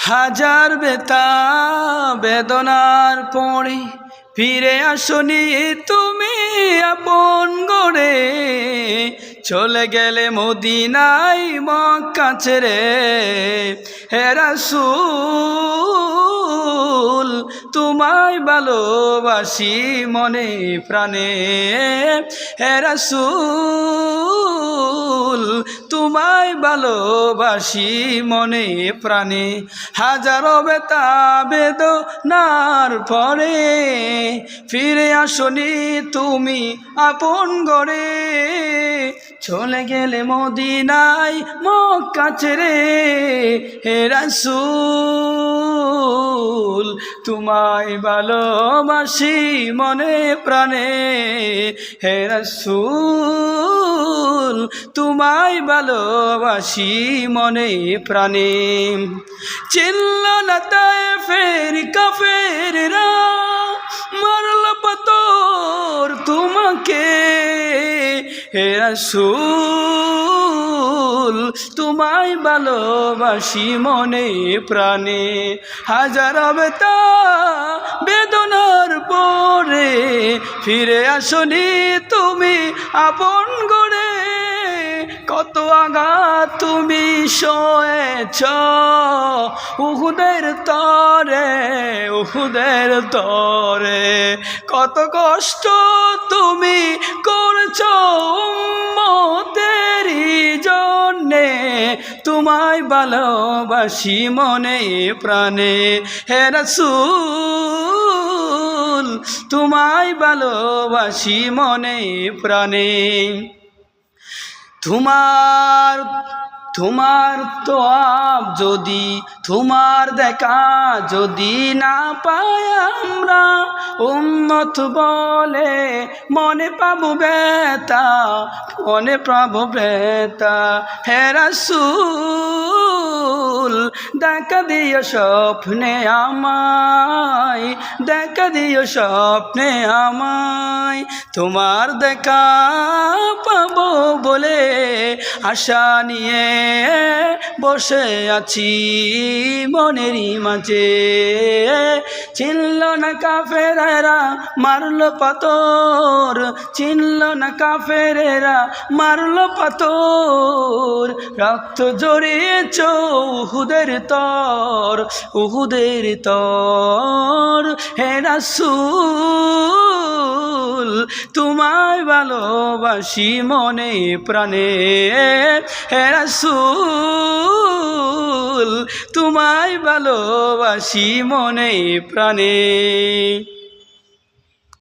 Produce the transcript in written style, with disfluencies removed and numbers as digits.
হাজার বেতা বেদনার পরে ফিরে আসনি তুমি আপন গড়ে, চলে গেলে মদিনায় মক্কা ছেড়ে। হে রাসূল তোমায় ভালোবাসি মনে প্রাণে, হে রাসূল তোমায় ভালোবাসি মনে প্রাণে। হাজারো বেতা বেদনার পরে ফিরে আসনি তুমি আপন গড়ে, চলে গেলে মদিনায় মক্কা ছেড়ে। হে রাসূল তোমায় ভালোবাসি মনে প্রাণে, হে রাসূল তোমায় ভালোবাসি মনে প্রাণে। চিনল না তায়েফের কাফেররা, মারল পাথর তোমাকে, হে রাসূল তোমায় ভালোবাসি মনে প্রাণে। হাজার বেতা বেদনার পরে ফিরে আসনি তুমি আপন গড়ে, কত আঘাত তুমি সয়েছ উহুদের তরে, উহুদের তরে কত কষ্ট তুমি করছ উম্মতেরই জন্যে, তোমায় ভালোবাসি মনে প্রাণে। হে রাসূল তোমায় ভালোবাসি মনে প্রাণে। তোমার তো যদি তোমার দেখা যদি না পাই আমরা উম্মত বলে মনে পাবো ব্যথা, মনে পাবো ব্যথা। হে রাসূল দেখা দিও স্বপ্নে আমায়, দেখা দিও স্বপ্নে আমায়, তোমার দেখা পাবো বলে আশা নিয়ে বসে আছি মনেরই মাঝে। চিনল না কাফেরেরা মারলো পাথর, চিনল না কাফেরেরা মারলো পাথর, রক্ত জড়িয়েছ উহুদের তর, উহুদের তর। হে রাসূল তোমায় ভালোবাসি মনে প্রাণে, হে রাসূল তোমায় ভালোবাসি মনে প্রাণে।